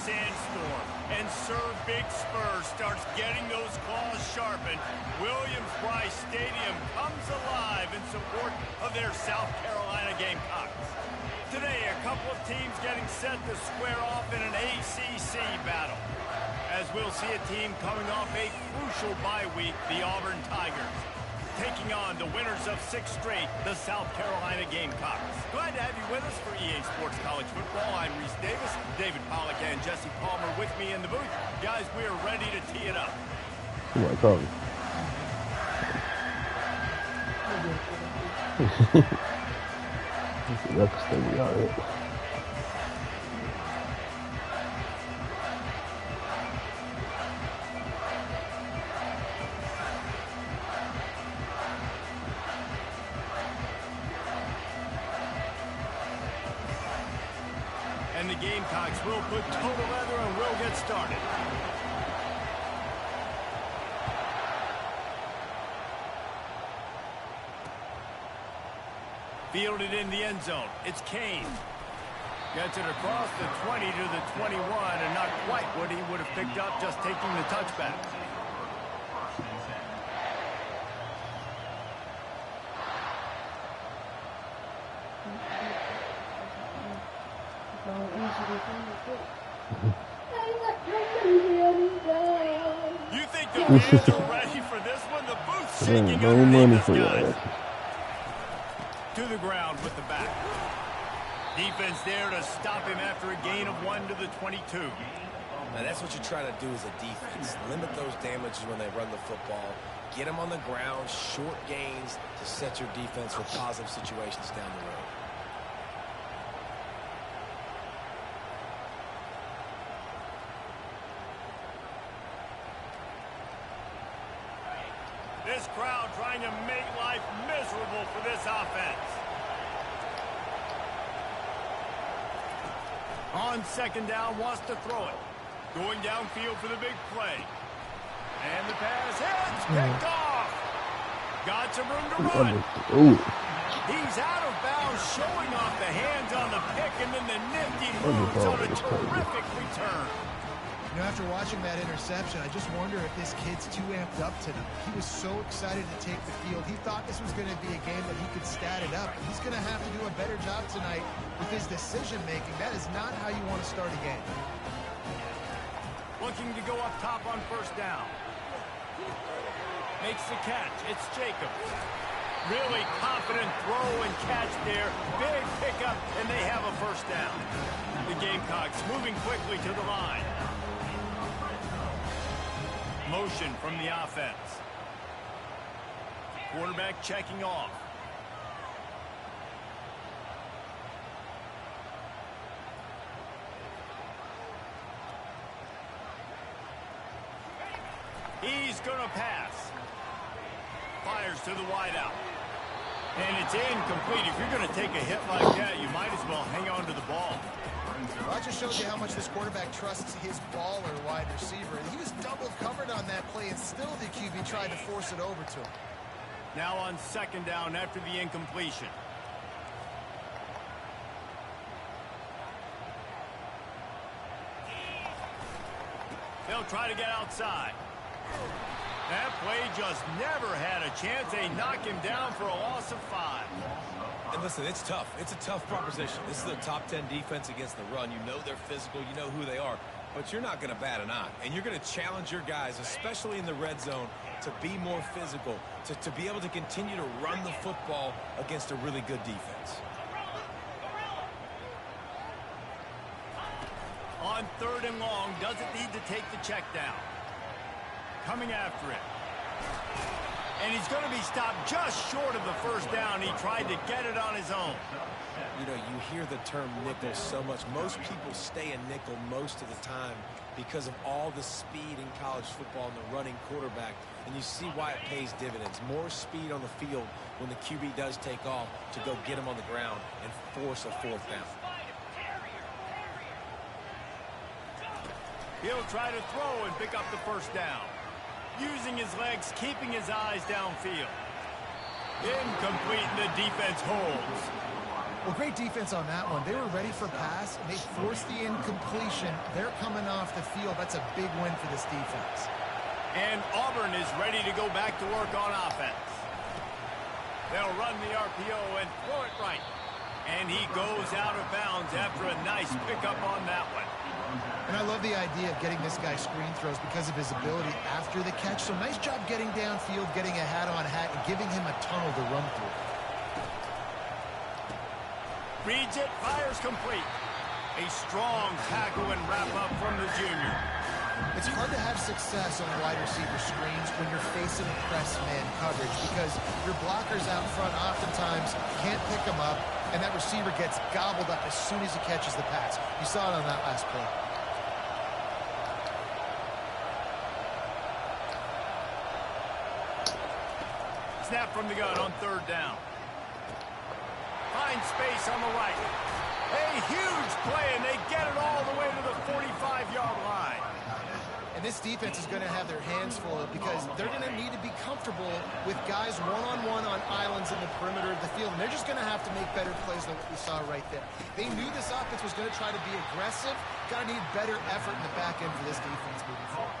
sandstorm, and Sir Big Spur starts getting those claws sharpened, Williams-Brice Stadium comes alive in support of their South Carolina Gamecocks. Today, a couple of teams getting set to square off in an ACC battle, as we'll see a team coming off a crucial bye week, the Auburn Tigers, taking on the winners of 6 straight, the South Carolina Gamecocks. Glad to have you with us for EA Sports College Football. I'm Reese Davis, David Pollack, and Jesse Palmer with me in the booth. Guys, we are ready to tee it up. Oh my God. That's the thing we got it. And the Gamecocks will put total leather and will get started. Fielded in the end zone. It's Kane. Gets it across the 20 to the 21, and not quite what he would have picked up just taking the touchback. You think the fans are ready for this one? The booth's shaking underneath us, guys. To the ground with the back. Defense there to stop him after a gain of 1 to the 22. Now that's what you try to do as a defense. Limit those damages when they run the football. Get them on the ground, short gains to set your defense for positive situations down the road. This crowd trying to make life miserable for this offense. On second down, wants to throw it. Going downfield for the big play. And the pass hits, picked off. Got some room to run. He's out of bounds, showing off the hands on the pick, and then the nifty moves on a terrific return. You know, after watching that interception, I just wonder if this kid's too amped up tonight. He was so excited to take the field. He thought this was going to be a game that he could stat it up. He's going to have to do a better job tonight with his decision-making. That is not how you want to start a game. Looking to go up top on first down. Makes the catch. It's Jacobs. Really confident throw and catch there. Big pickup, and they have a first down. The Gamecocks moving quickly to the line. Motion from the offense. Quarterback checking off. He's going to pass. Fires to the wideout. And it's incomplete. If you're going to take a hit like that, you might as well hang on to the ball. Well, that just shows you how much this quarterback trusts his baller wide receiver. He was double covered on that play, and still the QB tried to force it over to him. Now on second down after the incompletion. They'll try to get outside. That play just never had a chance. They knock him down for a loss of 5. And listen, it's tough. It's a tough proposition. This is a top 10 defense against the run. You know they're physical. You know who they are. But you're not going to bat an eye. And you're going to challenge your guys, especially in the red zone, to be more physical, to be able to continue to run the football against a really good defense. On third and long, doesn't need to take the check down. Coming after it. And he's going to be stopped just short of the first down. He tried to get it on his own. You know, you hear the term nickel so much. Most people stay a nickel most of the time because of all the speed in college football and the running quarterback. And you see why it pays dividends. More speed on the field when the QB does take off to go get him on the ground and force a fourth down. He'll try to throw and pick up the first down. Using his legs, keeping his eyes downfield. Incomplete, and the defense holds. Well, great defense on that one. They were ready for pass, and they forced the incompletion. They're coming off the field. That's a big win for this defense. And Auburn is ready to go back to work on offense. They'll run the RPO and throw it right. And he goes out of bounds after a nice pickup on that one. And I love the idea of getting this guy screen throws because of his ability after the catch. So nice job getting downfield, getting a hat-on-hat, and giving him a tunnel to run through. Reads it, fires complete. A strong tackle and wrap-up from the junior. It's hard to have success on wide receiver screens when you're facing press man coverage because your blockers out front oftentimes can't pick them up, and that receiver gets gobbled up as soon as he catches the pass. You saw it on that last play. Snap from the gun on third down. Finds space on the right. A huge play, and they get it all the way to the 45-yard line. And this defense is going to have their hands full because they're going to need to be comfortable with guys one-on-one on islands in the perimeter of the field. And they're just going to have to make better plays than what we saw right there. They knew this offense was going to try to be aggressive. Got to need better effort in the back end for this defense moving forward.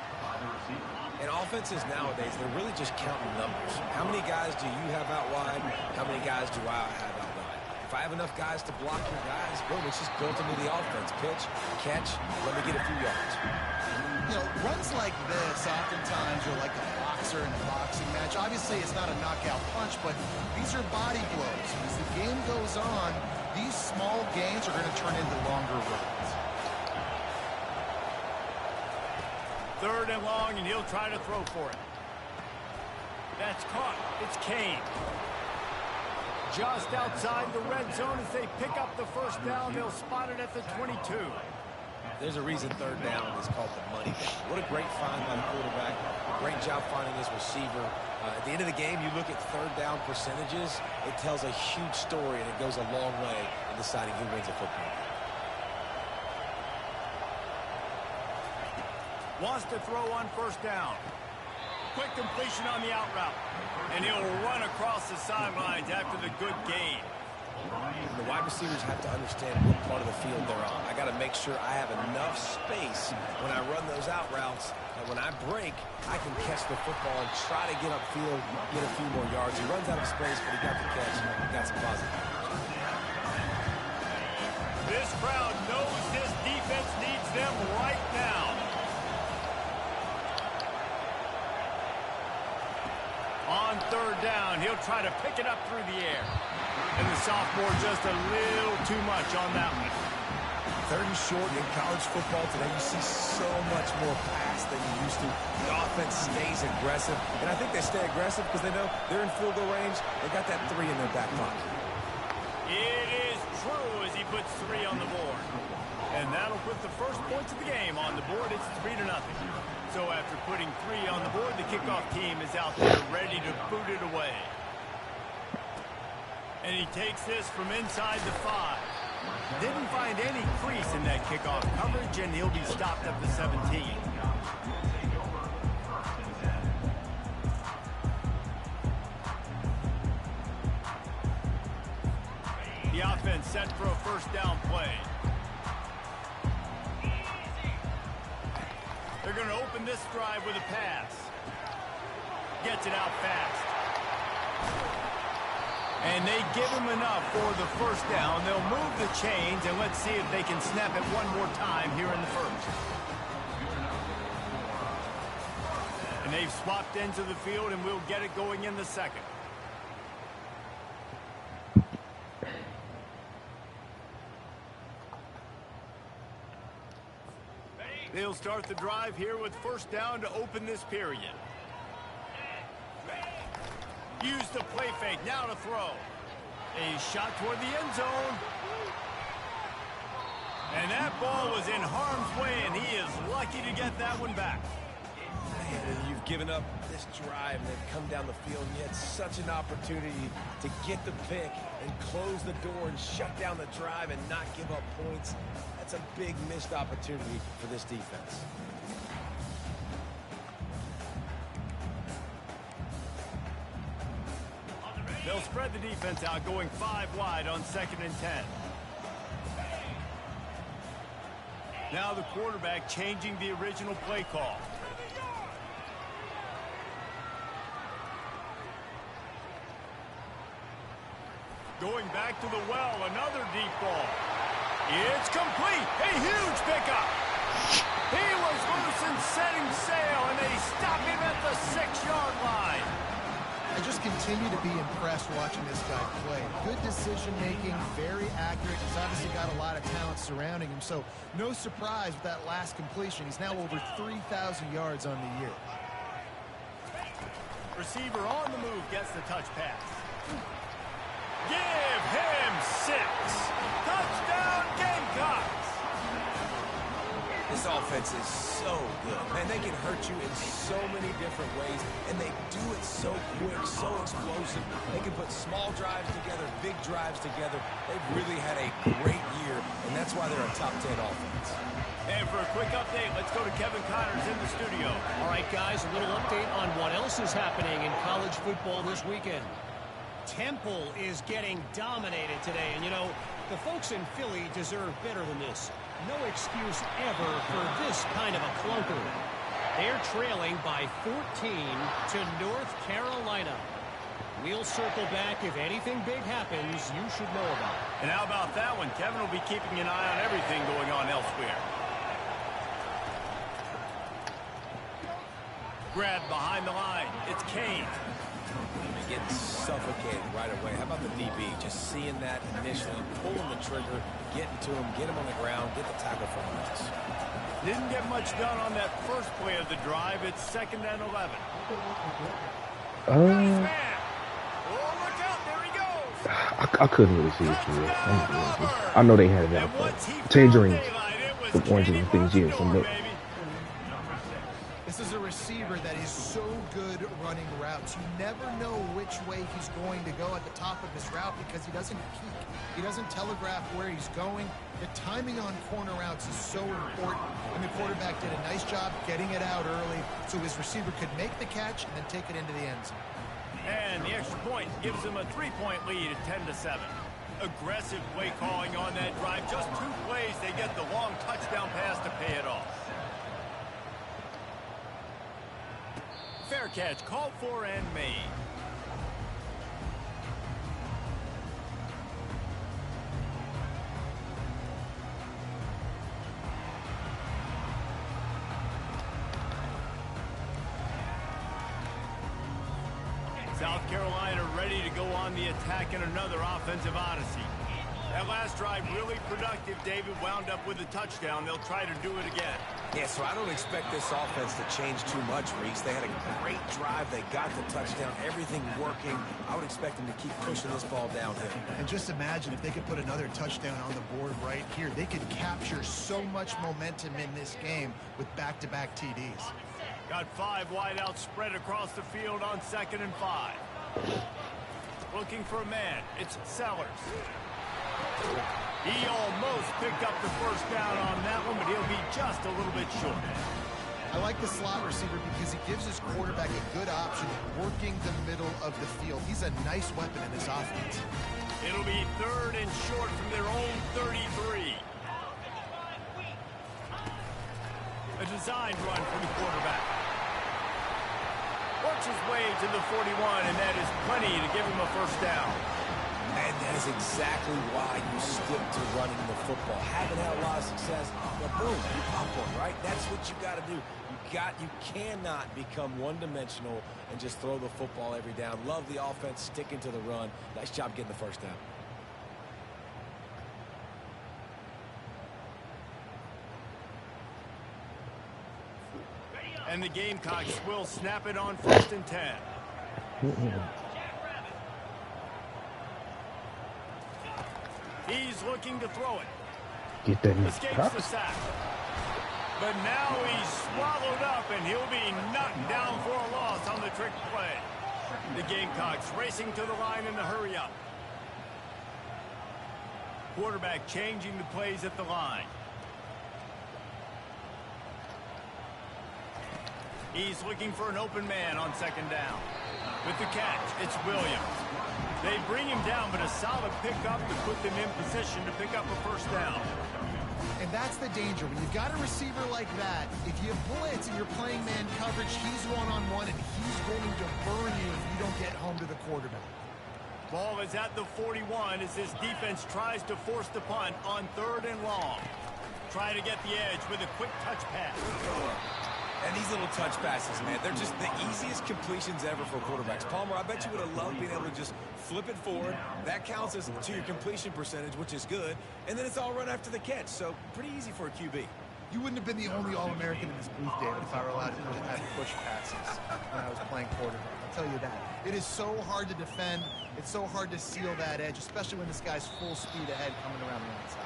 And offenses nowadays, they're really just counting numbers. How many guys do you have out wide? How many guys do I have out wide? If I have enough guys to block your guys, boom, it's just built into the offense. Pitch, catch, let me get a few yards. You know, runs like this oftentimes are like a boxer in a boxing match. Obviously, it's not a knockout punch, but these are body blows. As the game goes on, these small gains are going to turn into longer runs. Third and long, and he'll try to throw for it. That's caught. It's Kane. Just outside the red zone as they pick up the first down. They'll spot it at the 22. There's a reason third down is called the money down. What a great find by the quarterback. Great job finding his receiver. At the end of the game, you look at third down percentages. It tells a huge story, and it goes a long way in deciding who wins a football game. Wants to throw on first down. Quick completion on the out route. And he'll run across the sidelines after the good gain. The wide receivers have to understand what part of the field they're on. I got to make sure I have enough space when I run those out routes that when I break, I can catch the football and try to get upfield, get a few more yards. He runs out of space, but he got the catch. Got some positive. This crowd knows this defense needs them right now. On third down, he'll try to pick it up through the air. And the sophomore just a little too much on that one. Third and short in college football today, you see so much more pass than you used to. The offense stays aggressive, and I think they stay aggressive because they know they're in field goal range. They got that 3 in their back pocket. It is true as he puts 3 on the board. And that'll put the first points of the game on the board. It's 3-0. So after putting 3 on the board, the kickoff team is out there ready to boot it away. And he takes this from inside the 5. Didn't find any crease in that kickoff coverage, and he'll be stopped at the 17. The offense set for a first down play. They're going to open this drive with a pass. Gets it out fast. And they give him enough for the first down. They'll move the chains, and let's see if they can snap it one more time here in the first. And they've swapped into the field, and we'll get it going in the second. They'll start the drive here with first down to open this period. Use the play fake, now to throw. A shot toward the end zone. And that ball was in harm's way, and he is lucky to get that one back. Man, you've given up this drive and they've come down the field, and you had such an opportunity to get the pick and close the door and shut down the drive and not give up points. That's a big missed opportunity for this defense. They'll spread the defense out, going 5 wide on 2nd and 10. Now the quarterback changing the original play call. Going back to the well, another deep ball. It's complete. A huge pickup. He was loose and setting sail, and they stop him at the 6-yard line. I just continue to be impressed watching this guy play. Good decision-making, very accurate. He's obviously got a lot of talent surrounding him, so no surprise with that last completion. He's now over 3,000 yards on the year. Receiver on the move gets the touch pass. Give him 6. Touchdown, Gamecocks. This offense is so good. Man, they can hurt you in so many different ways, and they do it so quick, so explosive. They can put small drives together, big drives together. They've really had a great year, and that's why they're a top 10 offense. And for a quick update, let's go to Kevin Connors in the studio. All right, guys, a little update on what else is happening in college football this weekend. Temple is getting dominated today, and you know, the folks in Philly deserve better than this. No excuse ever for this kind of a clunker. They're trailing by 14 to North Carolina. We'll circle back if anything big happens you should know about. And how about that one? Kevin will be keeping an eye on everything going on elsewhere. Grabbed behind the line. It's Kane. Getting suffocated right away. How about the DB? Just seeing that initially, pulling the trigger, getting to him, get him on the ground, get the tackle for him. Didn't get much done on that first play of the drive. It's 2nd and 11. Uh, Man. Oh, look out. There he goes. I couldn't really see it for real. I know they had it out for tangerines, the oranges and things. Yeah, some milk. This is a receiver that is so good running routes. You never know which way he's going to go at the top of his route because he doesn't peek. He doesn't telegraph where he's going. The timing on corner routes is so important, and the quarterback did a nice job getting it out early so his receiver could make the catch and then take it into the end zone. And the extra point gives him a 3-point lead at 10-7. Aggressive play calling on that drive. Just 2 plays, they get the long touchdown pass to pay it off. Fair catch, called for and made. South Carolina ready to go on the attack in another offensive odyssey. That last drive really productive. David wound up with a touchdown. They'll try to do it again. Yeah, so I don't expect this offense to change too much, Reese. They had a great drive. They got the touchdown. Everything working. I would expect them to keep pushing this ball downhill. And just imagine if they could put another touchdown on the board right here. They could capture so much momentum in this game with back-to-back TDs. Got 5 wide out spread across the field on 2nd and 5. Looking for a man. It's Sellers. He almost picked up the first down on that one, but he'll be just a little bit short. I like the slot receiver because he gives his quarterback a good option working the middle of the field. He's a nice weapon in this offense. It'll be 3rd and short from their own 33. A designed run for the quarterback. Works his way to the 41, and that is plenty to give him a first down. And that is exactly why you stick to running the football. Haven't had a lot of success, but boom, you pop one, right? That's what you got to do. You cannot become one-dimensional and just throw the football every down. Love the offense, sticking to the run. Nice job getting the first down. And the Gamecocks will snap it on 1st and 10. He's looking to throw it. Get that Escapes the sack. But now he's swallowed up, and he'll be knocked down for a loss on the trick play. The Gamecocks racing to the line in the hurry-up. Quarterback changing the plays at the line. He's looking for an open man on 2nd down. With the catch, it's Williams. They bring him down, but a solid pickup to put them in position to pick up a first down. And that's the danger. When you've got a receiver like that, if you blitz and you're playing man coverage, he's one-on-one, and he's going to burn you if you don't get home to the quarterback. Ball is at the 41 as this defense tries to force the punt on 3rd and long. Try to get the edge with a quick touch pass. And these little touch passes, man, they're just the easiest completions ever for quarterbacks. Palmer, I bet you would have loved being able to just flip it forward. That counts as to your completion percentage, which is good. And then it's all run after the catch, so pretty easy for a QB. You wouldn't have been the only All-American in this booth, David, if I were allowed to learn how to push passes when I was playing quarterback. I'll tell you that. It is so hard to defend. It's so hard to seal that edge, especially when this guy's full speed ahead coming around the outside.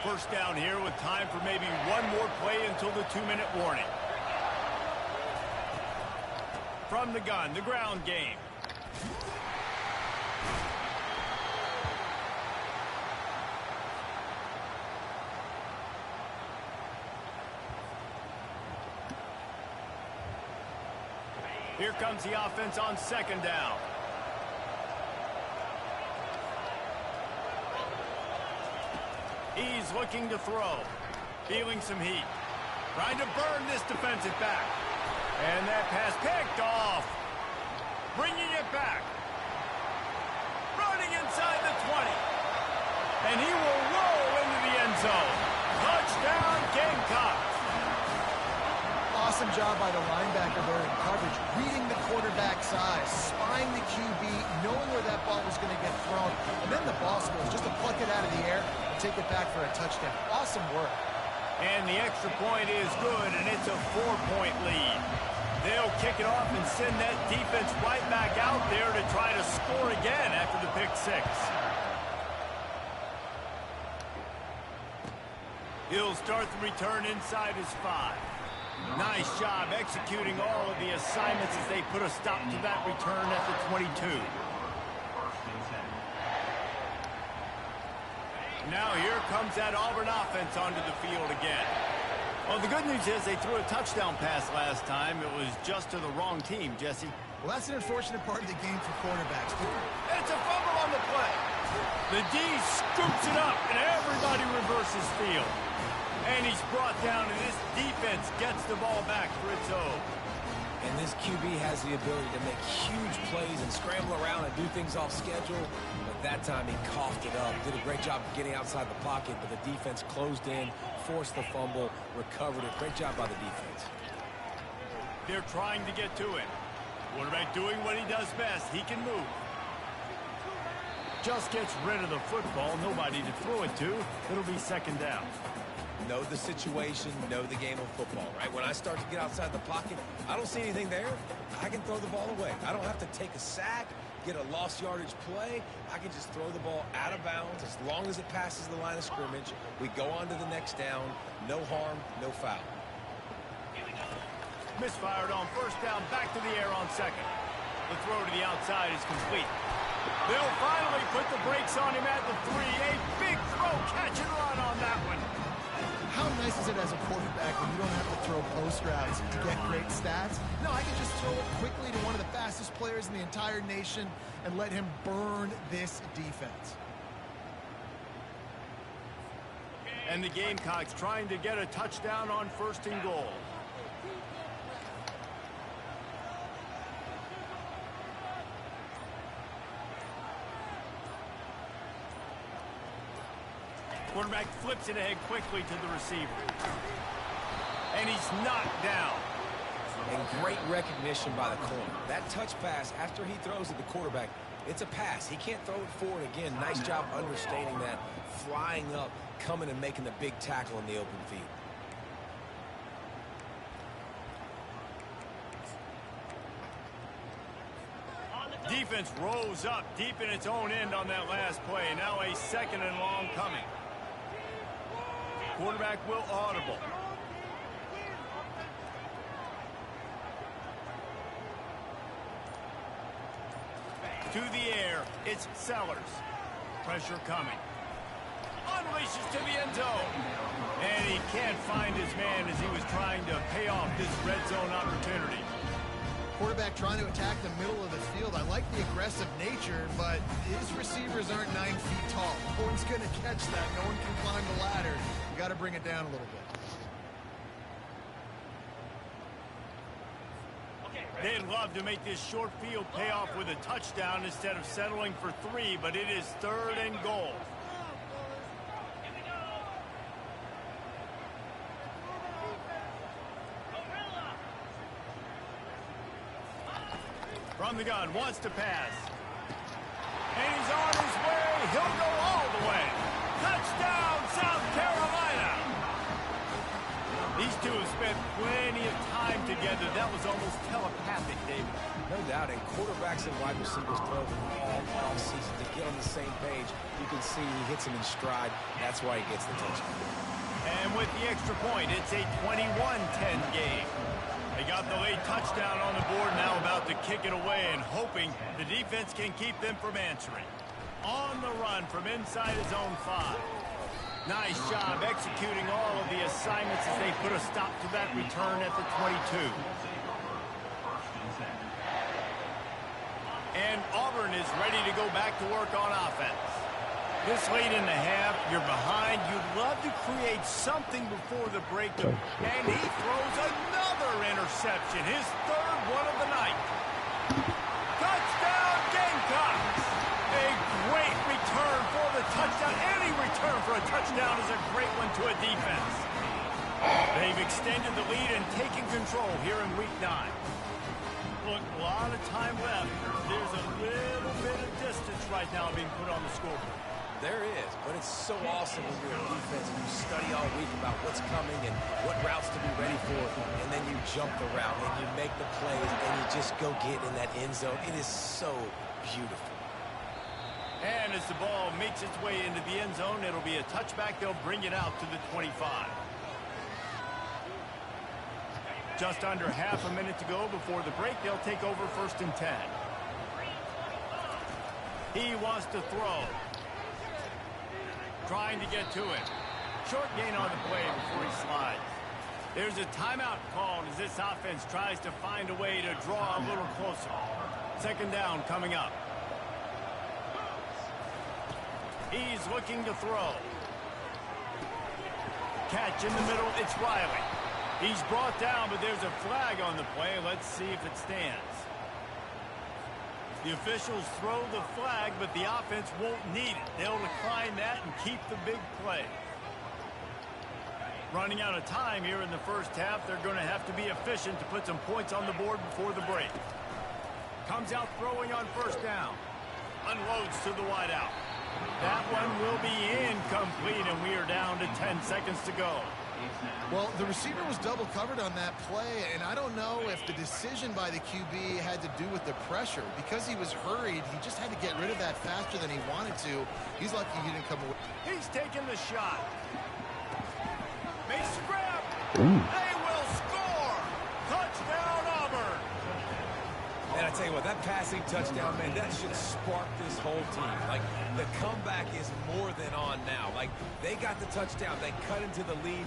First down here with time for maybe one more play until the 2-minute warning. From the gun, the ground game. Here comes the offense on 2nd down. He's looking to throw. Feeling some heat. Trying to burn this defensive back. And that pass picked off. Bringing it back. Running inside the 20. And he will roll into the end zone. Touchdown, Gamecocks. Awesome job by the linebacker there in coverage, reading the quarterback's eyes, spying the QB, knowing where that ball was going to get thrown, and then the ball skills just to pluck it out of the air and take it back for a touchdown. Awesome work. And the extra point is good, and it's a 4-point lead. They'll kick it off and send that defense right back out there to try to score again after the pick 6. He'll start the return inside his 5. Nice job executing all of the assignments as they put a stop to that return at the 22. Now here comes that Auburn offense onto the field again. Well, the good news is they threw a touchdown pass last time. It was just to the wrong team, Jesse. Well, that's an unfortunate part of the game for quarterbacks. It's a fumble on the play. The D scoops it up, and everybody reverses field. And he's brought down, and this defense gets the ball back for its own. And this QB has the ability to make huge plays and scramble around and do things off schedule. But that time he coughed it up. Did a great job of getting outside the pocket, but the defense closed in, forced the fumble, recovered it. Great job by the defense. They're trying to get to it. Quarterback doing what he does best. He can move. Just gets rid of the football. Nobody to throw it to. It'll be 2nd down. Know the situation, know the game of football, right? When I start to get outside the pocket, I don't see anything there. I can throw the ball away. I don't have to take a sack, get a lost yardage play. I can just throw the ball out of bounds as long as it passes the line of scrimmage. We go on to the next down. No harm, no foul. Misfired on 1st down, back to the air on 2nd. The throw to the outside is complete. They'll finally put the brakes on him at the 3. A big throw, catch and run on that one. How nice is it as a quarterback when you don't have to throw post routes to get great stats? No, I can just throw it quickly to one of the fastest players in the entire nation and let him burn this defense. And the Gamecocks trying to get a touchdown on 1st and goal. Quarterback flips it ahead quickly to the receiver. And he's knocked down. And great recognition by the corner. That touch pass, after he throws at the quarterback, it's a pass. He can't throw it forward again. Nice job understanding that, flying up, coming and making the big tackle in the open field. Defense rose up deep in its own end on that last play. Now a 2nd and long coming. Quarterback will audible. To the air, it's Sellers. Pressure coming. Unleashes to the end zone. And he can't find his man as he was trying to pay off this red zone opportunity. Quarterback trying to attack the middle of the field. I like the aggressive nature, but his receivers aren't 9 feet tall. No one's going to catch that. No one can climb the ladder. You got to bring it down a little bit. They'd love to make this short field pay off with a touchdown instead of settling for 3, but it is 3rd and goal. From the gun, wants to pass. And he's on his way. He'll go all the way. Touchdown, South Carolina. These two have spent plenty of time together. That was almost telepathic, David. No doubt, and quarterbacks and wide receivers throw all season to get on the same page. You can see he hits him in stride. That's why he gets the touchdown. And with the extra point, it's a 21-10 game. They got the late touchdown on the board, now about to kick it away and hoping the defense can keep them from answering. On the run from inside his own 5. Nice job executing all of the assignments as they put a stop to that return at the 22. And Auburn is ready to go back to work on offense. This late in the half, you're behind. You'd love to create something before the break. And he throws another interception, his 3rd one of the night. Touchdown, Gamecocks! A great return for the touchdown. Any return for a touchdown is a great one to a defense. They've extended the lead and taken control here in Week 9. Look, a lot of time left. There's a little bit of distance right now being put on the scoreboard. There is, but it's so awesome when you're a defense and you study all week about what's coming and what routes to be ready for, and then you jump the route and you make the plays and you just go get in that end zone. It is so beautiful. And as the ball makes its way into the end zone, it'll be a touchback. They'll bring it out to the 25. Just under half a minute to go before the break. They'll take over 1st and 10. He wants to throw. Trying to get to it. Short gain on the play before he slides. There's a timeout called as this offense tries to find a way to draw a little closer. 2nd down coming up. He's looking to throw. Catch in the middle. It's Riley. He's brought down, but there's a flag on the play. Let's see if it stands. The officials throw the flag, but the offense won't need it. They'll decline that and keep the big play. Running out of time here in the first half. They're going to have to be efficient to put some points on the board before the break. Comes out throwing on 1st down. Unloads to the wideout. That one will be incomplete, and we are down to 10 seconds to go. Well, the receiver was double covered on that play, and I don't know if the decision by the QB had to do with the pressure. Because he was hurried, he just had to get rid of that faster than he wanted to. He's lucky he didn't come away. He's taking the shot. Makes the grab. Ooh. They will score. Touchdown, Auburn. And I tell you what, that passing touchdown, man, that should spark this whole team. Like, the comeback is more than on now. Like, they got the touchdown. They cut into the lead.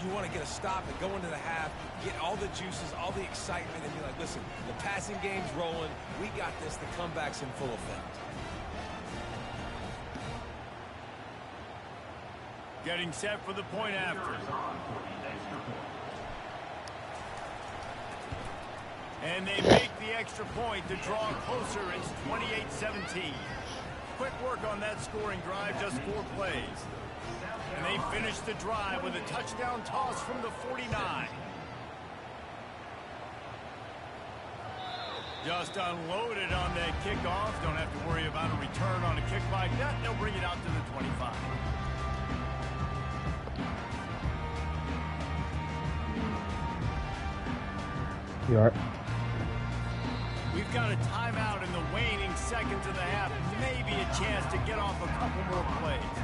You want to get a stop and go into the half, get all the juices, all the excitement, and be like, listen, the passing game's rolling. We got this. The comeback's in full effect. Getting set for the point after. And they make the extra point to draw closer. It's 28-17. Quick work on that scoring drive, just 4 plays. And they finish the drive with a touchdown toss from the 49. Just unloaded on that kickoff. Don't have to worry about a return on a kick like that. They'll bring it out to the 25. You all right? We've got a timeout in the waning seconds of the half. Maybe a chance to get off a couple more plays.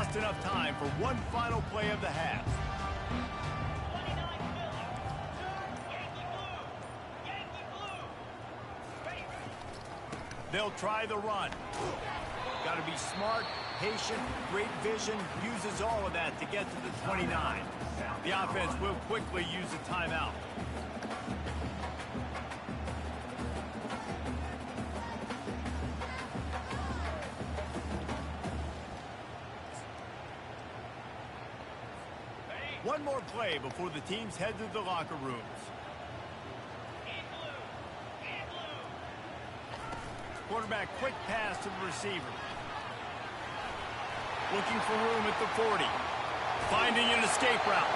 just enough time for one final play of the half. They'll try the run. Got to be smart, patient, great vision, uses all of that to get to the 29. The offense will quickly use a timeout. One more play before the teams head to the locker rooms. Quarterback, quick pass to the receiver. Looking for room at the 40. Finding an escape route.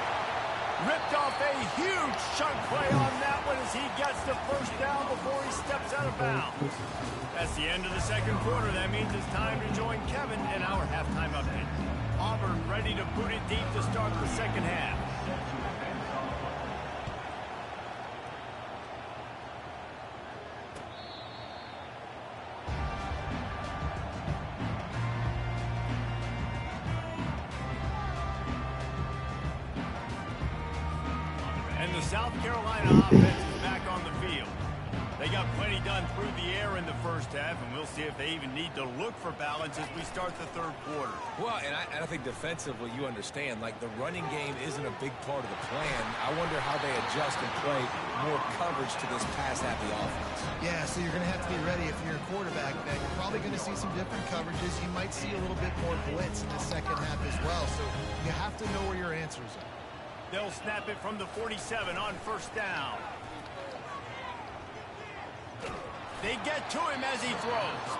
Ripped off a huge chunk play on that one as he gets the first down before he steps out of bounds. That's the end of the second quarter. That means it's time to join Kevin in our halftime update. Auburn ready to boot it deep to start the second half. And the South Carolina offense is back on the field. They got plenty done through the air in the first half, and we'll see if they even need to look for balance as we start the third quarter. Well, and I think defensively, you understand, like the running game isn't a big part of the plan. I wonder how they adjust and play more coverage to this pass-happy offense. Yeah, so you're going to have to be ready if you're a quarterback. Then you're probably going to see some different coverages. You might see a little bit more blitz in the second half as well, so you have to know where your answers are. They'll snap it from the 47 on first down. They get to him as he throws.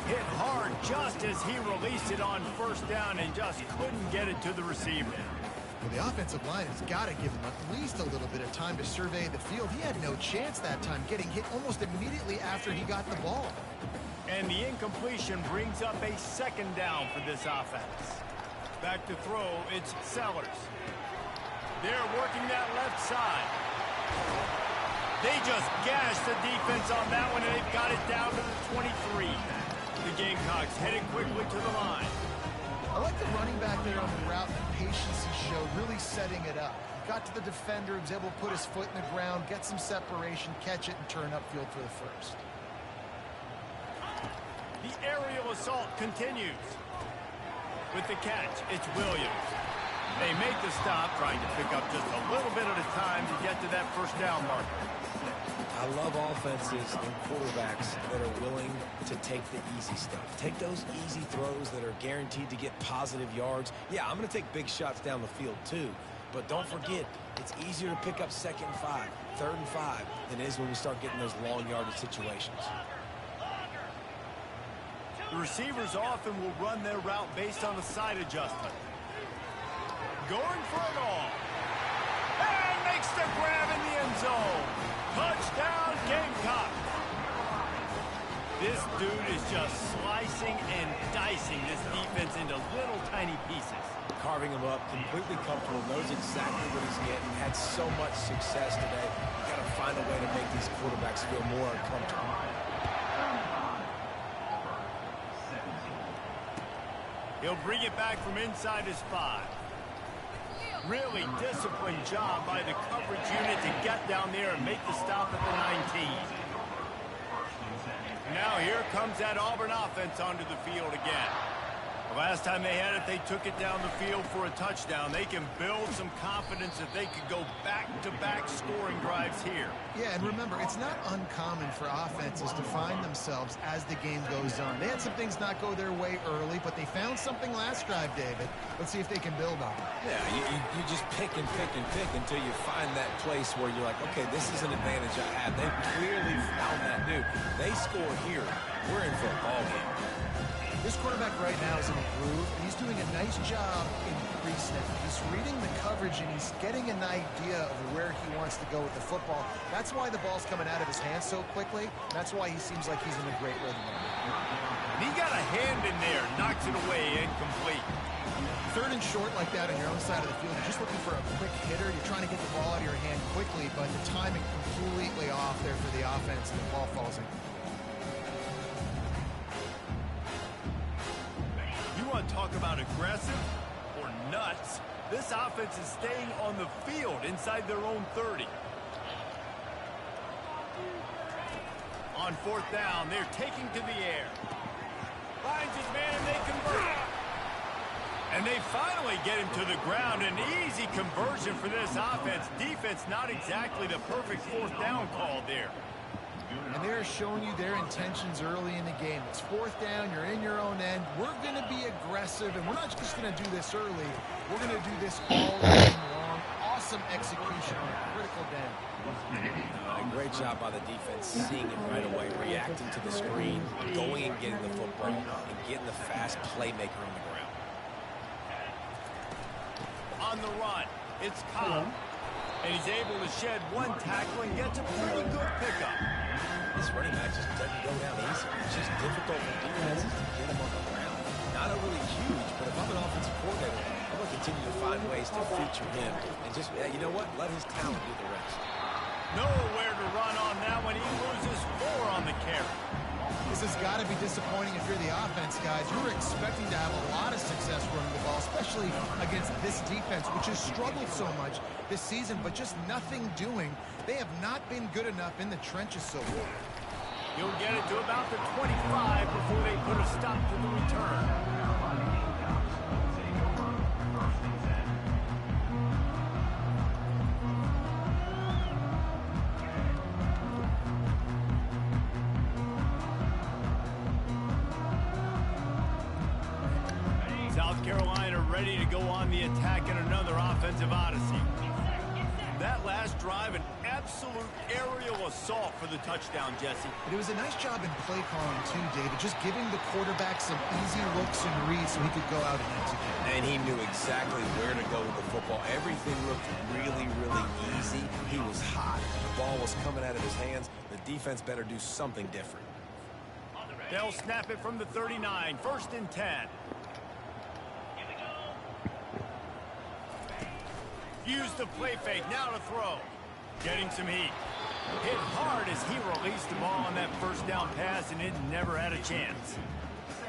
Hit hard just as he released it on first down and just couldn't get it to the receiver. Well, the offensive line has got to give him at least a little bit of time to survey the field. He had no chance that time, getting hit almost immediately after he got the ball. And the incompletion brings up a second down for this offense. Back to throw, it's Sellers. They're working that left side. They just gashed the defense on that one, and they've got it down to the 23. The Gamecocks headed quickly to the line. I like the running back there on the route and the patience he showed, really setting it up. Got to the defender, was able to put his foot in the ground, get some separation, catch it, and turn upfield for the first. The aerial assault continues. With the catch, it's Williams. They make the stop, trying to pick up just a little bit at a time to get to that first down marker. I love offenses and quarterbacks that are willing to take the easy stuff. Take those easy throws that are guaranteed to get positive yards. Yeah, I'm going to take big shots down the field too. But don't forget, it's easier to pick up second and 5, third and 5 than it is when we start getting those long yardage situations. The receivers often will run their route based on a side adjustment. Going for it all. And makes the grab in the end zone. Touchdown, Gamecock. This dude is just slicing and dicing this defense into little tiny pieces. Carving him up, completely comfortable, knows exactly what he's getting, had so much success today. You got to find a way to make these quarterbacks feel more uncomfortable. He'll bring it back from inside his 5. Really disciplined job by the coverage unit to get down there and make the stop at the 19. Now here comes that Auburn offense onto the field again. The last time they had it, they took it down the field for a touchdown. They can build some confidence that they could go back-to-back scoring drives here. Yeah, and remember, it's not uncommon for offenses to find themselves as the game goes on. They had some things not go their way early, but they found something last drive, David. Let's see if they can build on it. Yeah, you just pick and pick and pick until you find that place where you're like, okay, this is an advantage I have. They clearly found that dude. They score here. We're in for a ball game. This quarterback right now is in a groove, and he's doing a nice job in pre-snap. He's reading the coverage, and he's getting an idea of where he wants to go with the football. That's why the ball's coming out of his hands so quickly. That's why he seems like he's in a great rhythm. He got a hand in there, knocks it away, incomplete. Third and short like that on your own side of the field, you're just looking for a quick hitter. You're trying to get the ball out of your hand quickly, but the timing completely off there for the offense, and the ball falls in. You want to talk about aggressive or nuts. This offense is staying on the field inside their own 30. On fourth down, they're taking to the air. Finds his man and they convert. And they finally get him to the ground. An easy conversion for this offense. Defense not exactly the perfect fourth down call there. And they're showing you their intentions early in the game. It's fourth down, you're in your own end. We're going to be aggressive, and we're not just going to do this early. We're going to do this all game long. Awesome execution on a critical down. A great job by the defense, seeing it right away, reacting to the screen, going and getting the football, and getting the fast playmaker on the ground. On the run, it's Cobb. And he's able to shed one tackle and gets a pretty good pickup. This running back just doesn't go down easy. It's just difficult for defenses to get him on the ground. Not a really huge, but if I'm an offensive coordinator, I'm going to continue to find ways to feature him. And just, you know what? Let his talent do the rest. Nowhere to run on that one. He loses 4 on the carry. This has got to be disappointing if you're the offense, guys. You were expecting to have a lot of success running the ball, especially against this defense, which has struggled so much this season, but just nothing doing. They have not been good enough in the trenches so far. He'll get it to about the 25 before they put a stop to the return. South Carolina ready to go on the attack in another offensive odyssey. That last drive, an absolute aerial assault for the touchdown, Jesse. But it was a nice job in play calling, too, David, just giving the quarterback some easy looks and reads so he could go out and execute. And he knew exactly where to go with the football. Everything looked really, really easy. He was hot. The ball was coming out of his hands. The defense better do something different. They'll snap it from the 39, 1st and 10. Use the play fake, now to throw. Getting some heat. Hit hard as he released the ball on that first down pass, and it never had a chance.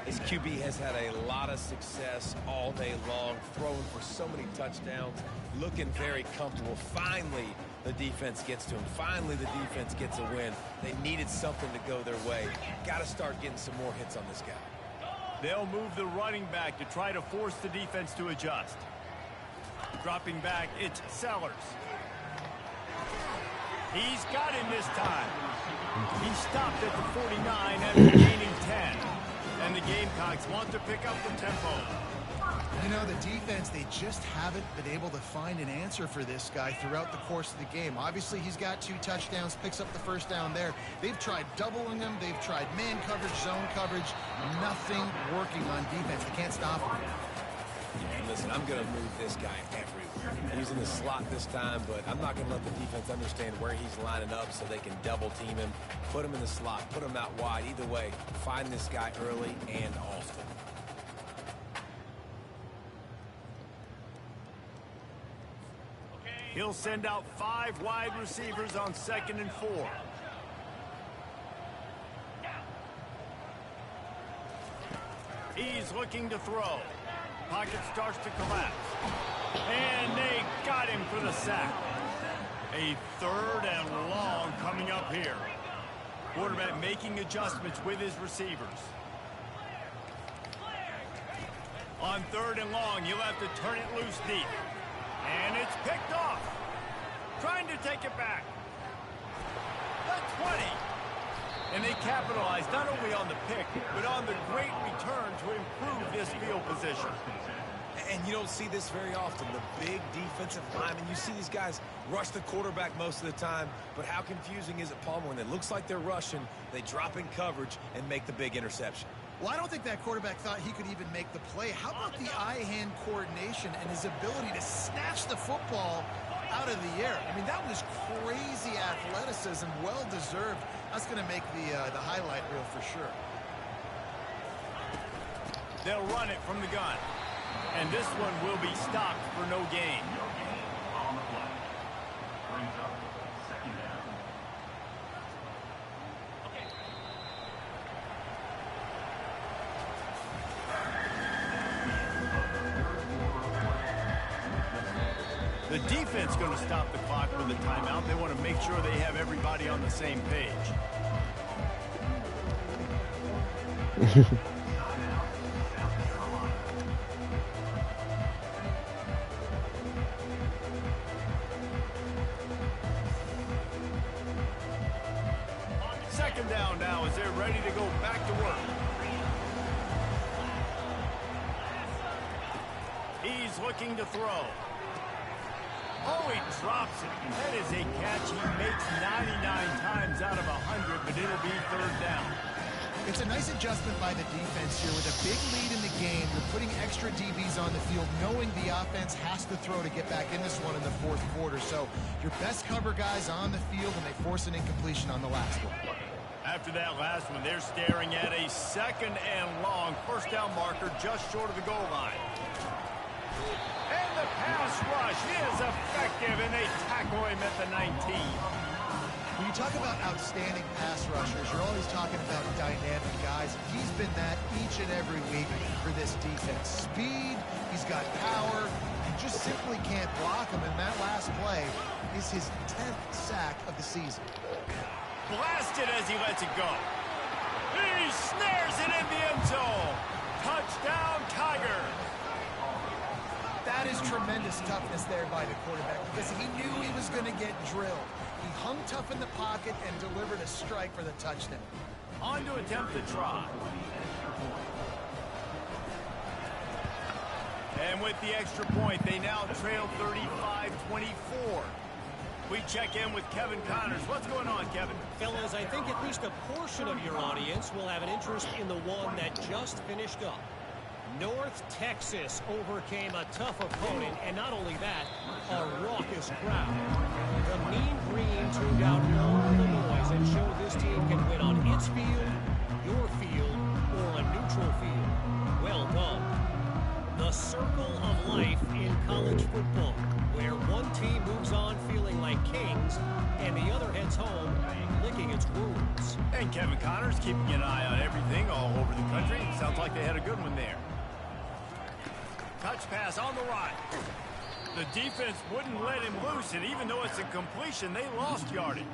His QB has had a lot of success all day long, throwing for so many touchdowns, looking very comfortable. Finally, the defense gets to him. Finally, the defense gets a win. They needed something to go their way. Got to start getting some more hits on this guy. They'll move the running back to try to force the defense to adjust. Dropping back, it's Sellers. He's got him this time. He stopped at the 49 after gaining 10. And the Gamecocks want to pick up the tempo. You know, the defense, they just haven't been able to find an answer for this guy throughout the course of the game. Obviously, he's got 2 touchdowns, picks up the first down there. They've tried doubling him. They've tried man coverage, zone coverage. Nothing working on defense. They can't stop him. And listen, I'm going to move this guy everywhere. He's in the slot this time, but I'm not going to let the defense understand where he's lining up so they can double team him, put him in the slot, put him out wide. Either way, find this guy early and often. He'll send out 5 wide receivers on 2nd and 4. He's looking to throw. Pocket starts to collapse. And they got him for the sack. A 3rd and long coming up here. Quarterback making adjustments with his receivers. On 3rd and long, you'll have to turn it loose deep. And it's picked off. Trying to take it back. The 20. And they capitalized not only on the pick, but on the great return to improve this field position. And you don't see this very often. The big defensive linemen, you see these guys rush the quarterback most of the time, but how confusing is it, Palmer, when it looks like they're rushing, they drop in coverage and make the big interception? Well, I don't think that quarterback thought he could even make the play. How about the eye-hand coordination and his ability to snatch the football out of the air? I mean, that was crazy athleticism, well-deserved. That's going to make the highlight reel for sure. They'll run it from the gun. And this one will be stopped for no gain. The defense going to stop the clock with a timeout. They want to make sure they have everybody on the same page. Second down now as they're ready to go back to work. He's looking to throw. Oh, he drops it. That is a catch he makes 99 times out of 100, but it'll be third down. It's a nice adjustment by the defense here. With a big lead in the game, you're putting extra DBs on the field, knowing the offense has to throw to get back in this one in the fourth quarter. So your best cover guys on the field, and they force an incompletion on the last one. After that last one, they're staring at a second and long. First down marker just short of the goal line. And the pass rush is effective, and they tackle him at the 19. When you talk about outstanding pass rushers, you're always talking about dynamic guys. He's been that each and every week for this defense. Speed, he's got power, you just simply can't block him, and that last play is his 10th sack of the season. Blasted as he lets it go. He snares it in the end zone. Touchdown, Tiger. That is tremendous toughness there by the quarterback because he knew he was going to get drilled. He hung tough in the pocket and delivered a strike for the touchdown. On to attempt the try. And with the extra point, they now trail 35-24. We check in with Kevin Connors. What's going on, Kevin? Fellas, I think at least a portion of your audience will have an interest in the one that just finished up. North Texas overcame a tough opponent, and not only that, a raucous crowd. The Mean Green tuned out all the noise and showed this team can win on its field, your field, or a neutral field. Well done. The circle of life in college football, where one team moves on feeling like kings, and the other heads home licking its wounds. And Kevin Connors keeping an eye on everything all over the country. Sounds like they had a good one there. Touch pass on the right. The defense wouldn't let him loose, and even though it's a completion, they lost yardage.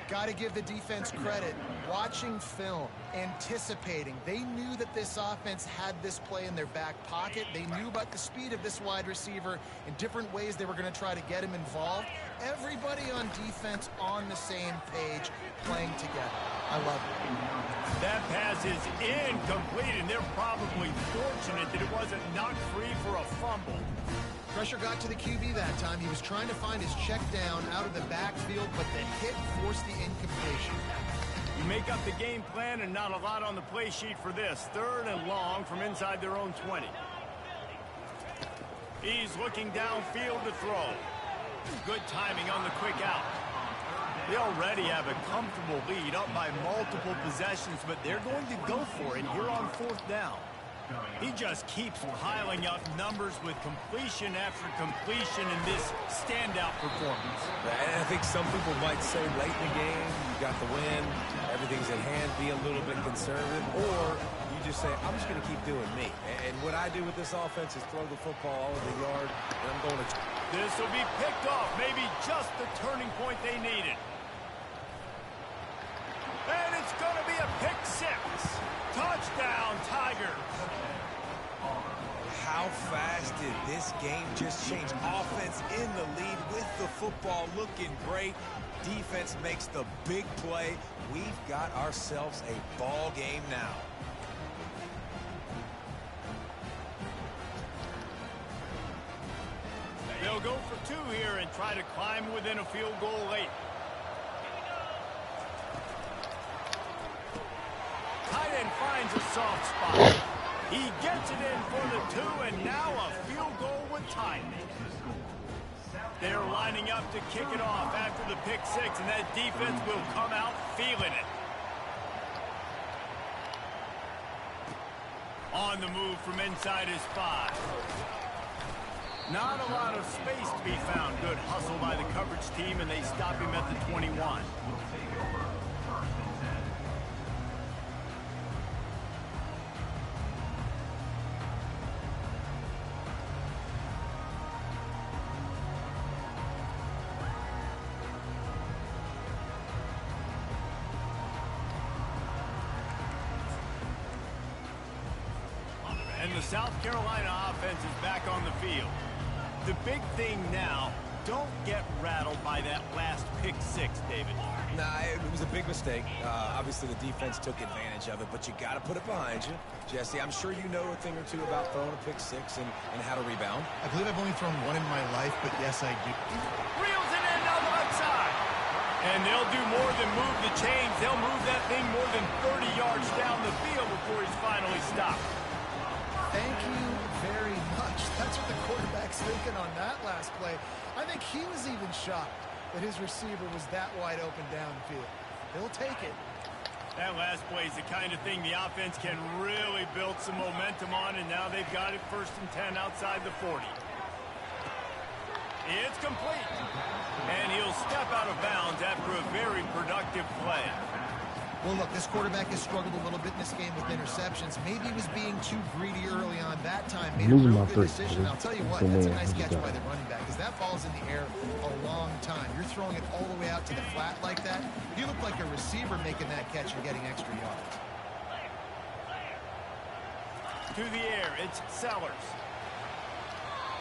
Got to give the defense credit. Watching film, anticipating. They knew that this offense had this play in their back pocket. They knew about the speed of this wide receiver in different ways they were going to try to get him involved. Everybody on defense on the same page, playing together. I love it. That pass is incomplete, and they're probably fortunate that it wasn't knocked free for a fumble. Pressure got to the QB that time. He was trying to find his check down out of the backfield, but the hit forced the incompletion. You make up the game plan, and not a lot on the play sheet for this. Third and long from inside their own 20. He's looking downfield to throw. Good timing on the quick out. They already have a comfortable lead, up by multiple possessions, but they're going to go for it here on fourth down. He just keeps piling up numbers with completion after completion in this standout performance. And I think some people might say late in the game, you got the win, everything's at hand, be a little bit conservative, or you just say, I'm just going to keep doing me. And what I do with this offense is throw the football all over the yard, and I'm going to... This will be picked off, maybe just the turning point they needed. And it's going to be a pick six. Touchdown, Tigers. How fast did this game just change? Offense in the lead with the football looking great. Defense makes the big play. We've got ourselves a ball game now. They'll go for two here and try to climb within a field goal late. Tight end finds a soft spot. He gets it in for the two, and now a field goal with time. They're lining up to kick it off after the pick six, and that defense will come out feeling it. On the move from inside his 5. Not a lot of space to be found. Good hustle by the coverage team, and they stop him at the 21. South Carolina offense is back on the field. The big thing now, don't get rattled by that last pick-6, David. Nah, it was a big mistake. Obviously, the defense took advantage of it, but you got to put it behind you. Jesse, I'm sure you know a thing or two about throwing a pick-6 and how to rebound. I believe I've only thrown one in my life, but yes, I do. Reels it in on the left side. And they'll do more than move the chains. They'll move that thing more than 30 yards down the field before he's finally stopped. Thank you very much. That's what the quarterback's thinking on that last play. I think he was even shocked that his receiver was that wide open downfield. He'll take it. That last play is the kind of thing the offense can really build some momentum on, and now they've got it 1st and 10 outside the 40. It's complete. And he'll step out of bounds after a very productive play. Well, look, this quarterback has struggled a little bit in this game with interceptions. Maybe he was being too greedy early on that time. Made a real good decision. I'll tell you what, that's a nice catch by the running back, because that ball's in the air a long time. You're throwing it all the way out to the flat like that. You look like a receiver making that catch and getting extra yards. To the air, it's Sellers.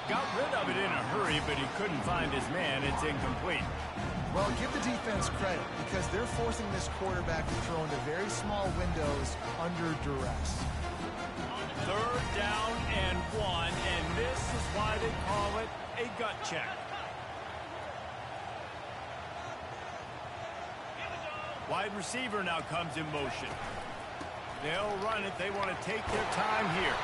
Got rid of it in a hurry, but he couldn't find his man. It's incomplete. Well, give the defense credit, because they're forcing this quarterback to throw into very small windows under duress. 3rd down and 1, and this is why they call it a gut check. Wide receiver now comes in motion. They'll run it. They want to take their time here.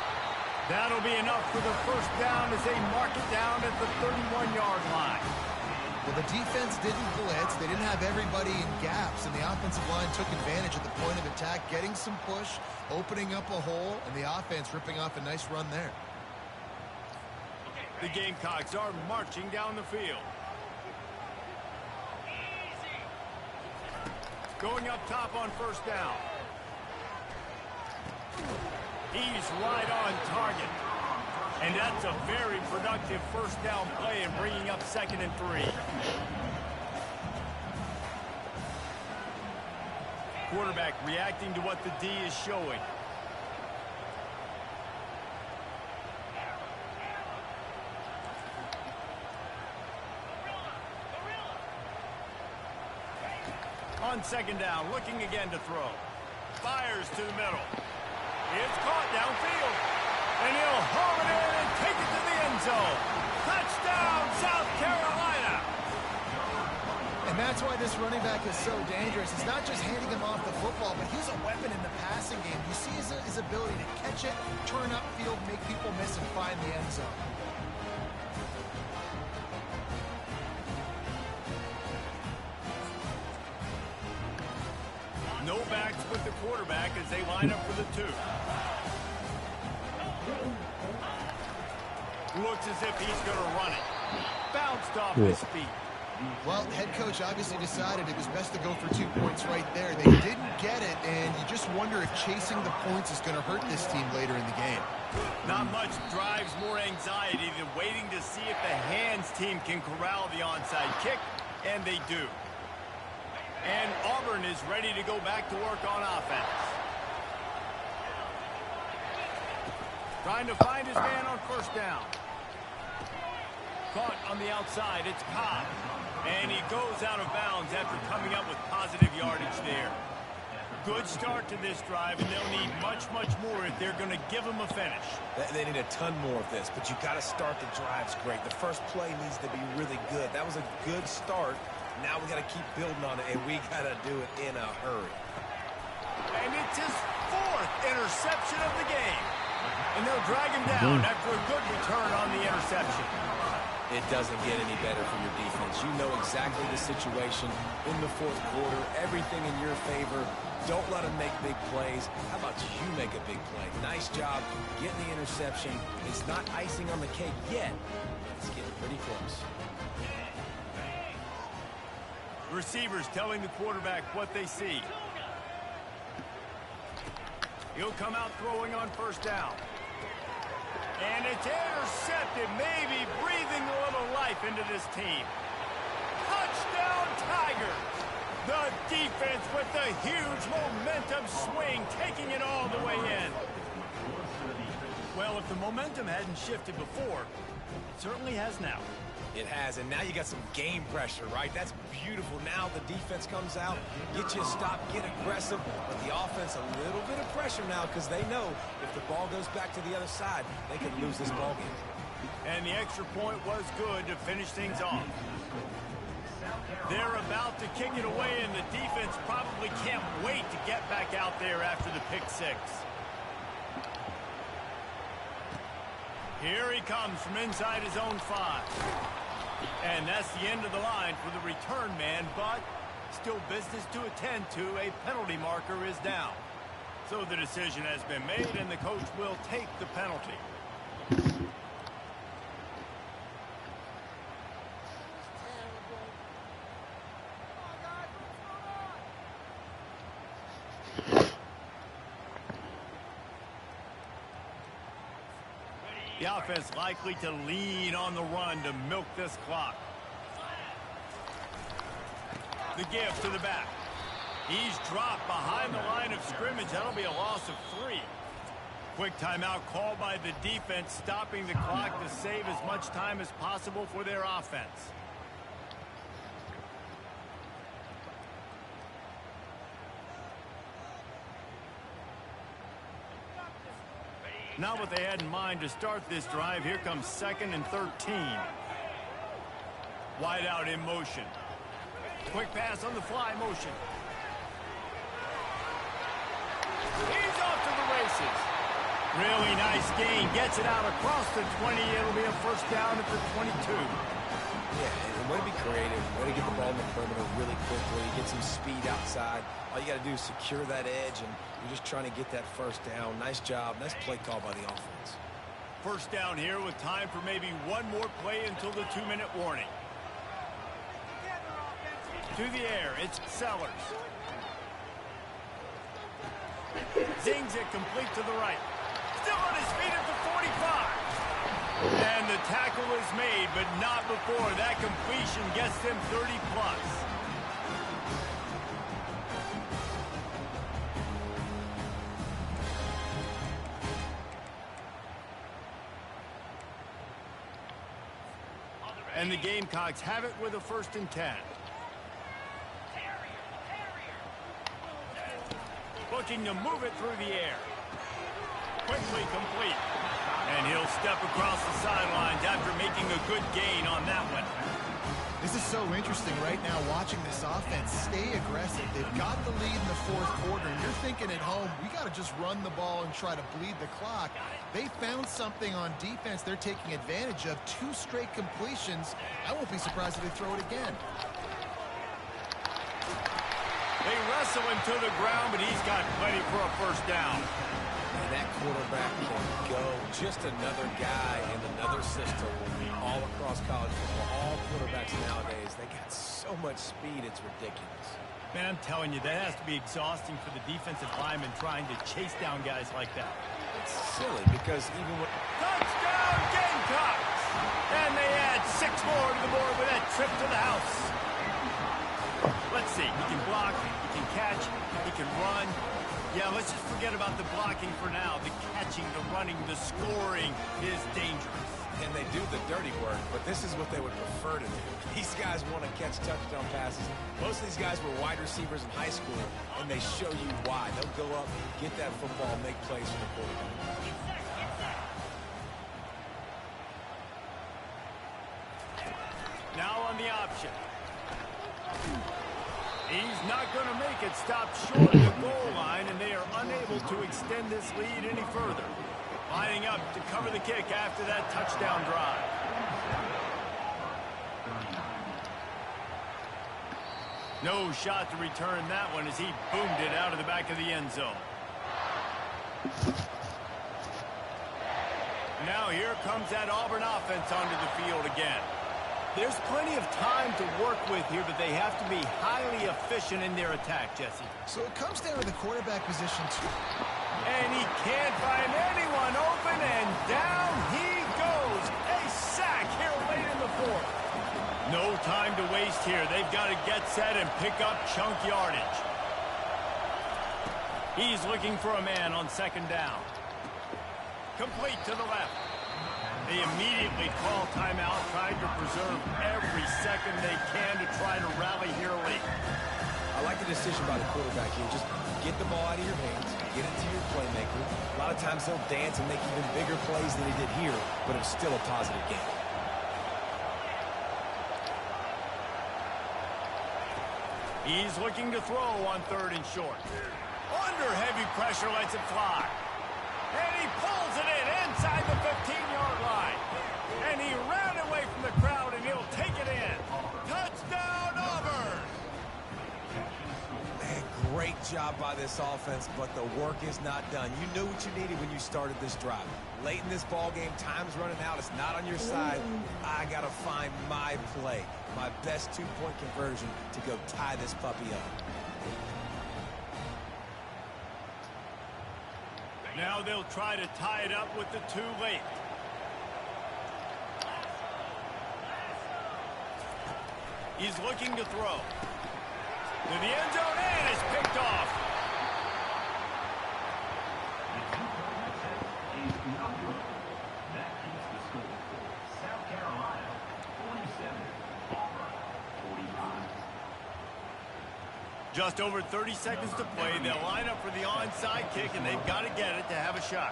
That'll be enough for the 1st down as they mark it down at the 31-yard line. Well, the defense didn't blitz. They didn't have everybody in gaps, and the offensive line took advantage at the point of attack, getting some push, opening up a hole, and the offense ripping off a nice run there. The Gamecocks are marching down the field. Going up top on 1st down. He's right on target. And that's a very productive 1st down play and bringing up 2nd and 3. Quarterback reacting to what the D is showing. On 2nd down, looking again to throw. Fires to the middle. It's caught downfield. And he'll haul it in and take it to the end zone. Touchdown, South Carolina. And that's why this running back is so dangerous. It's not just handing him off the football, but he's a weapon in the passing game. You see his ability to catch it, turn upfield, make people miss, and find the end zone. No backs with the quarterback as they line up for the 2. Looks as if he's going to run it. Bounced off his feet. Well, head coach obviously decided it was best to go for 2 points right there. They didn't get it, and you just wonder if chasing the points is going to hurt this team later in the game. Not much drives more anxiety than waiting to see if the hands team can corral the onside kick, and they do. And Auburn is ready to go back to work on offense. Trying to find his man on 1st down. Caught on the outside, it's Cobb. And he goes out of bounds after coming up with positive yardage there. Good start to this drive, and they'll need much, much more if they're going to give him a finish. They need a ton more of this, but you got to start the drives great. The first play needs to be really good. That was a good start. Now we got to keep building on it, and we got to do it in a hurry. And it's his 4th interception of the game. And they'll drag him down after a good return on the interception. It doesn't get any better for your defense. You know exactly the situation in the 4th quarter. Everything in your favor. Don't let them make big plays. How about you make a big play? Nice job getting the interception. It's not icing on the cake yet. It's getting pretty close. Receivers telling the quarterback what they see. He'll come out throwing on 1st down. And it's intercepted, maybe breathing a little life into this team. Touchdown, Tigers! The defense with the huge momentum swing, taking it all the way in. Well, if the momentum hadn't shifted before, it certainly has now. It has, and now you got some game pressure, right? That's beautiful. Now the defense comes out, get you a stop, get aggressive, but the offense a little bit of pressure now because they know if the ball goes back to the other side, they can lose this ball game. And the extra point was good to finish things off. They're about to kick it away, and the defense probably can't wait to get back out there after the pick six. Here he comes from inside his own 5. And that's the end of the line for the return man, but still business to attend to. A penalty marker is down. So the decision has been made, and the coach will take the penalty. The offense likely to lean on the run to milk this clock. The give to the back. He's dropped behind the line of scrimmage. That'll be a loss of 3. Quick timeout called by the defense, stopping the clock to save as much time as possible for their offense. Not what they had in mind to start this drive. Here comes 2nd and 13. Wide out in motion. Quick pass on the fly motion. He's off to the races. Really nice gain. Gets it out across the 20. It'll be a first down at the 22. Yeah, and way to be creative, way to get the ball in the perimeter really quickly, get some speed outside. All you got to do is secure that edge, and you're just trying to get that first down. Nice job. Nice play call by the offense. First down here with time for maybe one more play until the 2-minute warning. To the air, it's Sellers. Zings it complete to the right. Still on his feet at the 45. And the tackle is made, but not before that completion gets them 30+. And the Gamecocks have it with a 1st and 10. Looking to move it through the air. Quickly complete. And he'll step across the sidelines after making a good gain on that one. This is so interesting right now watching this offense stay aggressive. They've got the lead in the 4th quarter, and you're thinking at home, we got to just run the ball and try to bleed the clock. They found something on defense they're taking advantage of. 2 straight completions. I won't be surprised if they throw it again. They wrestle him to the ground, but he's got plenty for a first down. And that quarterback can go. Just another guy in another system all across college football. All quarterbacks nowadays, they got so much speed, it's ridiculous. Man, I'm telling you, that has to be exhausting for the defensive lineman trying to chase down guys like that. It's silly because even when... Touchdown, Gamecocks! And they add 6 more to the board with that trip to the house. Let's see. He can block, he can catch, he can run. Yeah, let's just forget about the blocking for now. The catching, the running, the scoring is dangerous. And they do the dirty work, but this is what they would prefer to do. These guys want to catch touchdown passes. Most of these guys were wide receivers in high school, and they show you why. They'll go up, get that football, make plays for the quarterback. Now on the option. He's not going to make it. Stop short of the goal line, and they are unable to extend this lead any further. Lining up to cover the kick after that touchdown drive. No shot to return that one as he boomed it out of the back of the end zone. Now here comes that Auburn offense onto the field again. There's plenty of time to work with here, but they have to be highly efficient in their attack, Jesse. So it comes down to the quarterback position, too. And he can't find anyone open, and down he goes. A sack here late in the 4th. No time to waste here. They've got to get set and pick up chunk yardage. He's looking for a man on 2nd down. complete to the left. They immediately call timeout, trying to preserve every second they can to try to rally here late. I like the decision by the quarterback here. Just get the ball out of your hands, get it to your playmaker. A lot of times he'll dance and make even bigger plays than he did here, but it was still a positive game. He's looking to throw on 3rd and short. Under heavy pressure, lets it fly. And he pulls it in inside the 15-yard line. And he ran away from the crowd, and he'll take it in. Touchdown, Auburn! Man, great job by this offense, but the work is not done. You knew what you needed when you started this drive. Late in this ball game, time's running out. It's not on your side. I got to find my play, my best 2-point conversion to go tie this puppy up. Now they'll try to tie it up with the 2 late. He's looking to throw. To the end zone, and it's picked off. Just over 30 seconds to play. They'll line up for the onside kick, and they've got to get it to have a shot.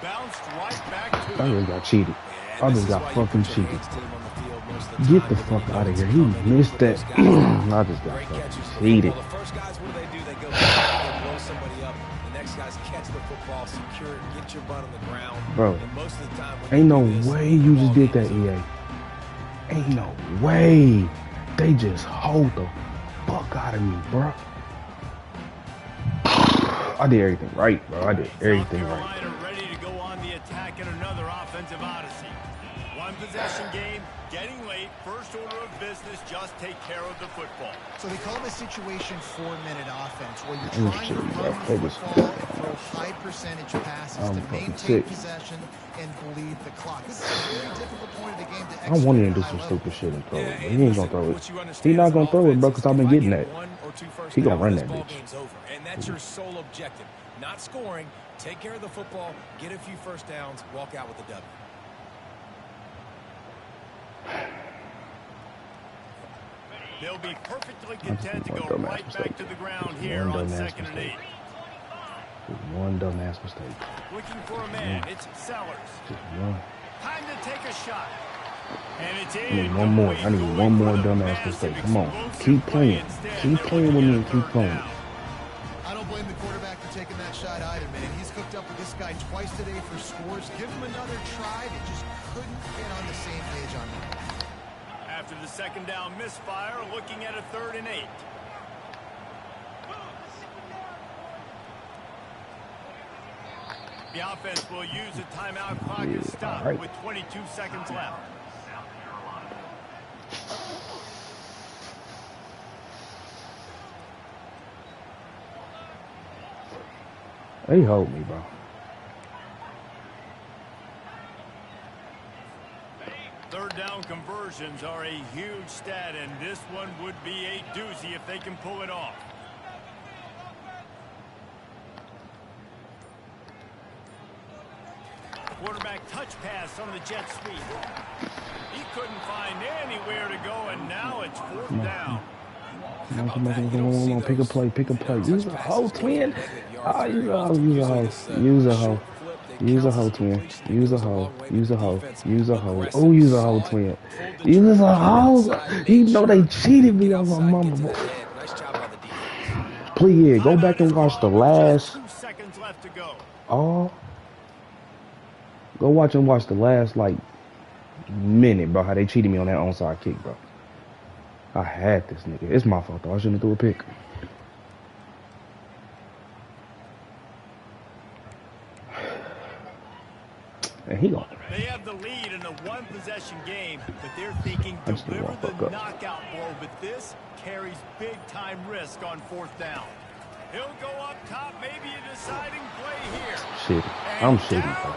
Bounced right back to I just got cheated. I just got fucking cheated. Get the fuck out of here. He missed that. I just got fucking cheated. The first guys, what do? They go back, they blow somebody up. The next guys catch the football, secure it, get your butt on the ground. Bro, and most of the time, ain't no way you just did that, EA. Ain't no way. They just hold the fuck out of me, bro. I did everything right, bro. I did everything right. South Carolina ready to go on the attack in another offensive odyssey. One possession game, getting late. First order of business, just take care of the football. So they call this situation 4-minute offense, where you're trying to run the football and throw high percentage passes to maintain possession and bleed the clock. This is a very difficult point of the game to execute. I wanted him to do some stupid shit and throw it, but he ain't gonna throw it. He not gonna throw it, bro, because I've been getting that. He gonna run that bitch. And that's your sole objective. Not scoring, take care of the football, get a few first downs, walk out with a W. They'll be perfectly content to go right back to the ground here on 2nd and 8. One dumbass mistake. Looking for a man. It's Sellers. Just one. Time to take a shot. And it's I need one more. I need one more dumbass mistake. Come on. Keep playing. Keep playing with me and keep playing. I don't blame the quarterback for taking that shot either, man. He's hooked up with this guy twice today for scores. Give him another try. They just couldn't get on the same page on that. After the 2nd down misfire, looking at a 3rd and 8. The offense will use a timeout. Clock is stopped with 22 seconds left. They hold me, bro. 3rd down conversions are a huge stat, and this one would be a doozy if they can pull it off. Quarterback touch pass on the jet sweep. He couldn't find anywhere to go, and now it's 4th down. Come on. Pick a play. Use a hoe, twin. Ah, use a hoe. Use a hoe, twin. Use a hoe. Oh, use a hoe, twin. Use a hoe. You know they cheated me on my mama, boy. Please, yeah, go back and watch the last. 2 seconds left to go. Oh. Go watch the last, like, minute, bro, how they cheated me on that onside kick, bro. I had this nigga. It's my fault, though. I shouldn't have threw a pick. And he gone. They have the lead in a one-possession game, but they're thinking deliver the knockout blow, but this carries big-time risk on 4th down. He'll go up top, maybe a deciding play here. Shit. I'm shitting, bro.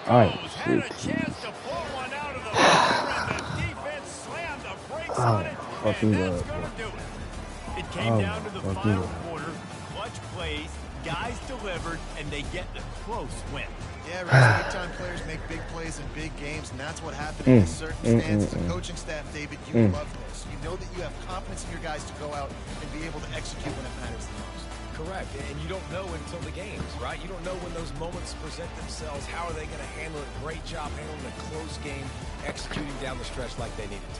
I am shitting. Oh, fucking God, bro. It came down to the final quarter. Clutch plays, guys to delivered, and they get a close win. Yeah, Rich, big-time players make big plays in big games, and that's what happened in this circumstance. As a coaching staff, David, you love this. You know that you have confidence in your guys to go out and be able to execute when it matters the most. Correct, and you don't know until the games, right? You don't know when those moments present themselves. How are they going to handle it? Great job handling a close game, executing down the stretch like they needed to.